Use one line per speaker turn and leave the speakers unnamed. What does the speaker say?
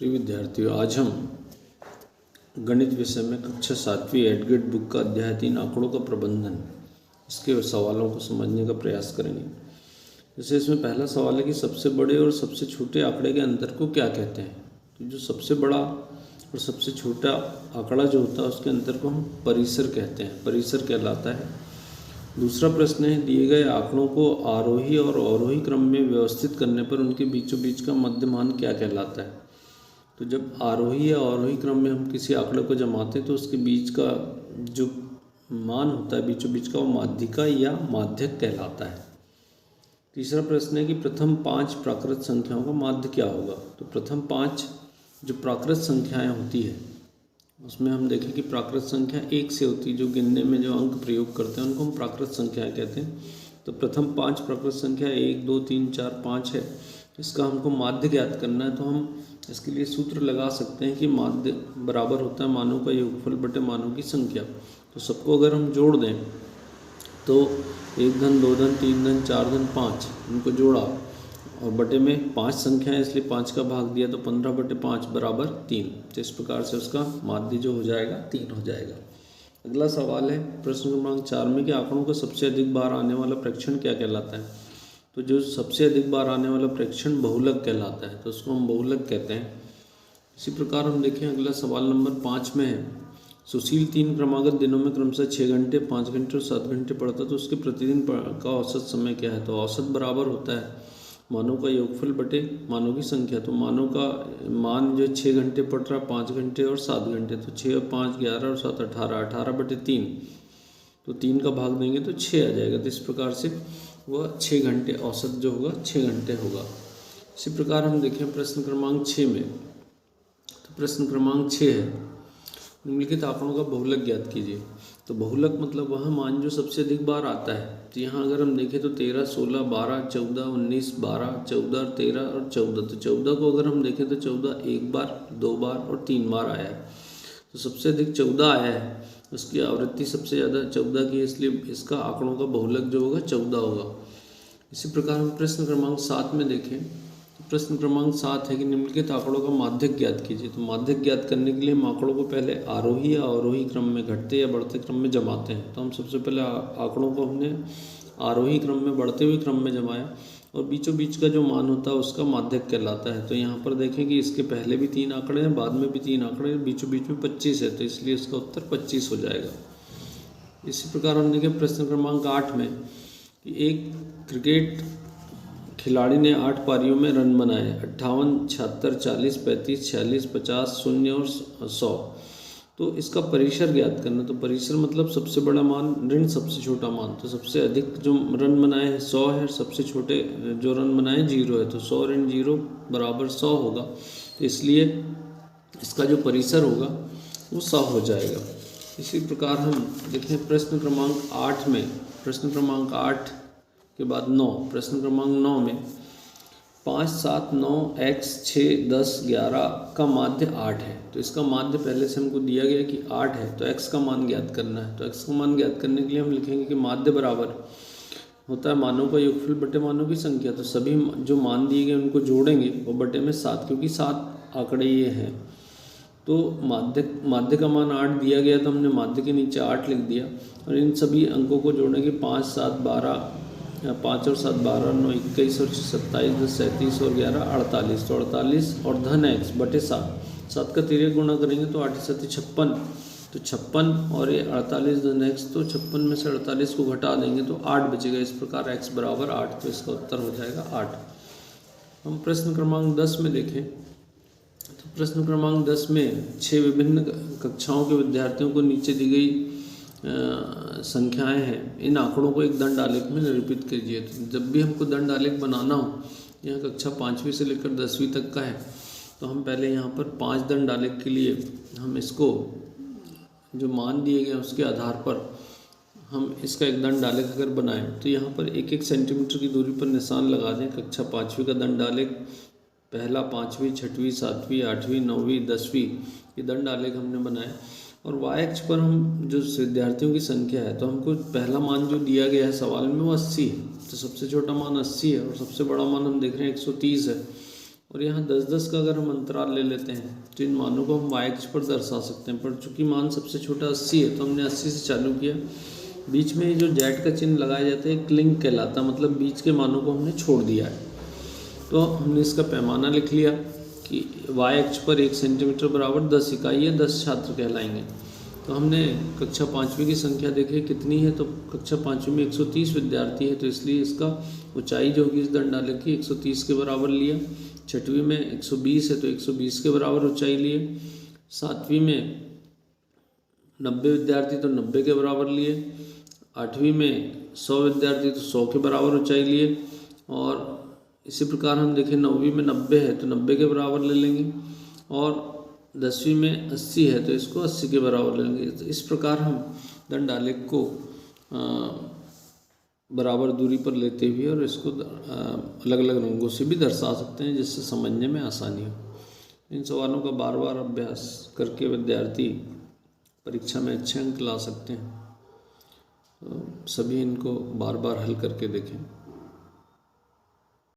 प्रिय विद्यार्थियों, आज हम गणित विषय में कक्षा 7वीं एडगेट बुक का अध्याय 3 आंकड़ों का प्रबंधन, इसके सवालों को समझने का प्रयास करेंगे। जैसे इसमें पहला सवाल है कि सबसे बड़े और सबसे छोटे आंकड़े के अंतर को क्या कहते हैं। तो जो सबसे बड़ा और सबसे छोटा आंकड़ा जो होता है उसके अंतर को हम परिसर कहते हैं, परिसर कहलाता है। दूसरा प्रश्न है, दिए गए आंकड़ों को आरोही और अवरोही क्रम में व्यवस्थित करने पर उनके बीचों बीच का मध्यमान क्या कहलाता है। तो जब आरोही या अवरोही क्रम में हम किसी आंकड़े को जमाते हैं तो उसके बीच का जो मान होता है बीचों बीच का, वो माध्यिका या माध्यक कहलाता है। तीसरा प्रश्न है कि प्रथम 5 प्राकृत संख्याओं का माध्य क्या होगा। तो प्रथम 5 जो प्राकृत संख्याएं होती है उसमें हम देखें कि प्राकृत संख्या 1 से होती है, जो गिनने में जो अंक प्रयोग करते हैं उनको हम प्राकृत संख्याएं कहते हैं। तो प्रथम 5 प्राकृत संख्या 1, 2, 3, 4, 5 है। इसका हमको माध्य ज्ञात करना है, तो हम इसके लिए सूत्र लगा सकते हैं कि माध्य बराबर होता है मानों का योगफल बटे मानों की संख्या। तो सबको अगर हम जोड़ दें तो 1 धन 2 धन 3 धन 4 धन 5, इनको जोड़ा और बटे में 5 संख्या है इसलिए 5 का भाग दिया तो 15 बटे 5 बराबर 3। तो इस प्रकार से उसका माध्य जो हो जाएगा 3 हो जाएगा। अगला सवाल है प्रश्न क्रमांक 4 में कि आंकड़ों का सबसे अधिक बार आने वाला प्रेक्षण क्या कहलाता है। तो जो सबसे अधिक बार आने वाला प्रेक्षण बहुलक कहलाता है, तो उसको हम बहुलक कहते हैं। इसी प्रकार हम देखें अगला सवाल नंबर 5 में है, सुशील 3 क्रमागत दिनों में क्रमशः 6 घंटे 5 घंटे और 7 घंटे पढ़ता है, तो उसके प्रतिदिन का औसत समय क्या है। तो औसत बराबर होता है मानों का योगफल बटे मानों की संख्या। तो मानों का मान जो 6 घंटे पढ़ रहा है 5 घंटे और 7 घंटे, तो 6 और 5 11 और 7 18, 18 बटे 3, तो 3 का भाग देंगे तो 6 आ जाएगा। तो इस प्रकार से वह 6 घंटे औसत जो होगा 6 घंटे होगा। इसी प्रकार हम देखें प्रश्न क्रमांक 6 में, तो प्रश्न क्रमांक 6 है, निम्नलिखित आंकड़ों का बहुलक ज्ञात कीजिए। तो बहुलक मतलब वह मान जो सबसे अधिक बार आता है। तो यहाँ अगर हम देखें तो 13, 16, 12, 14, 19, 12, 14, 13 और 14। तो 14 को अगर हम देखें तो 14 1 बार 2 बार और 3 बार आया है। तो सबसे अधिक 14 आया है, उसकी आवृत्ति सबसे ज़्यादा 14 की है, इसलिए इसका आंकड़ों का बहुलक जो होगा 14 होगा। इसी प्रकार हम प्रश्न क्रमांक 7 में देखें, तो प्रश्न क्रमांक 7 है कि निम्नलिखित आंकड़ों का माध्यक ज्ञात कीजिए। तो माध्यक ज्ञात करने के लिए हम आंकड़ों को पहले आरोही या अवरोही क्रम में, घटते या बढ़ते क्रम में जमाते हैं। तो हम सबसे पहले आंकड़ों को हमने आरोही क्रम में, बढ़ते हुए क्रम में जमाया और बीचों बीच का जो मान होता है उसका माध्यक कहलाता है। तो यहाँ पर देखें कि इसके पहले भी 3 आंकड़े हैं, बाद में भी 3 आंकड़े हैं, बीचों बीच में 25 है, तो इसलिए इसका उत्तर 25 हो जाएगा। इसी प्रकार हम देखें प्रश्न क्रमांक 8 में कि एक क्रिकेट खिलाड़ी ने 8 पारियों में रन बनाए 58, 76, 40, 35, 46, 50, 0 और 100। तो इसका परिसर ज्ञात करना। तो परिसर मतलब सबसे बड़ा मान ऋण सबसे छोटा मान। तो सबसे अधिक जो रन बनाए हैं 100 है, सबसे छोटे जो रन बनाए 0 है, तो 100 ऋण 0 बराबर 100 होगा। तो इसलिए इसका जो परिसर होगा वो 100 हो जाएगा। इसी प्रकार हम देखें प्रश्न क्रमांक 8 में, प्रश्न क्रमांक 8 के बाद 9, प्रश्न क्रमांक 9 में 5, 7, 9, x 6, 10, 11 का माध्य 8 है। तो इसका माध्य पहले से हमको दिया गया कि 8 है, तो x का मान ज्ञात करना है। तो x का मान ज्ञात करने के लिए हम लिखेंगे कि माध्य बराबर होता है मानों का योगफल बटे मानों की संख्या। तो सभी जो मान दिए गए उनको जोड़ेंगे और बटे में 7, क्योंकि 7 आंकड़े ये हैं। तो माध्य का मान 8 दिया गया, तो हमने माध्य के नीचे 8 लिख दिया और इन सभी अंकों को जोड़ेंगे 5, 7, 12, 5 और 7 12, 9 21 और 27, 10 37 और 11 48। तो 48 और धन x बटे 7 का तिर्यक गुणा करेंगे तो 8 7 56। तो 56 और ये 48 धन x, तो 56 में से 48 को घटा देंगे तो 8 बचेगा। इस प्रकार x बराबर 8, तो इसका उत्तर हो जाएगा 8। हम प्रश्न क्रमांक 10 में देखें, तो प्रश्न क्रमांक 10 में 6 विभिन्न कक्षाओं के विद्यार्थियों को नीचे दी गई संख्याएं हैं, इन आंकड़ों को एक दंड आलेख में निरूपित कीजिए। तो जब भी हमको दंड आलेख बनाना हो, यहाँ कक्षा 5वीं से लेकर 10वीं तक का है, तो हम पहले यहाँ पर 5 दंड आलेख के लिए हम इसको जो मान दिए गए उसके आधार पर हम इसका एक दंड आलेख अगर बनाएं तो यहाँ पर 1-1 सेंटीमीटर की दूरी पर निशान लगा दें। कक्षा 5वीं का दंड आलेख, पहला 5वीं, 6वीं, 7वीं, 8वीं, 9वीं, 10वीं, ये दंड आलेख हमने बनाए। और y अक्ष पर हम जो विद्यार्थियों की संख्या है, तो हमको पहला मान जो दिया गया है सवाल में वो 80 है। तो सबसे छोटा मान 80 है और सबसे बड़ा मान हम देख रहे हैं 130 है। और यहाँ 10-10 का अगर हम अंतराल ले लेते हैं तो इन मानों को हम y अक्ष पर दर्शा सकते हैं। पर चूंकि मान सबसे छोटा 80 है तो हमने 80 से चालू किया। बीच में जो जेड का चिन्ह लगाया जाता है क्लिंग कहलाता, मतलब बीच के मानों को हमने छोड़ दिया है। तो हमने इसका पैमाना लिख लिया कि y अक्ष पर 1 सेंटीमीटर बराबर 10 इकाई है, 10 छात्र कहलाएंगे। तो हमने कक्षा 5वीं की संख्या देखी कितनी है, तो कक्षा 5वीं में 130 विद्यार्थी है, तो इसलिए इसका ऊंचाई जो होगी इस दंडालेख की 130 के बराबर लिया। 6वीं में 120 है तो 120 के बराबर ऊंचाई लिए। 7वीं में 90 विद्यार्थी तो 90 के बराबर लिए। 8वीं में 100 विद्यार्थी तो 100 के बराबर ऊंचाई लिए। और इसी प्रकार हम देखें 9वीं में 90 है तो 90 के बराबर ले लेंगे। और 10वीं में 80 है तो इसको 80 के बराबर ले लेंगे। तो इस प्रकार हम दंडालेख को बराबर दूरी पर लेते हुए और इसको अलग अलग रंगों से भी दर्शा सकते हैं, जिससे समझने में आसानी हो। इन सवालों का बार बार अभ्यास करके विद्यार्थी परीक्षा में अच्छे अंक ला सकते हैं। सभी इनको बार बार हल करके देखें।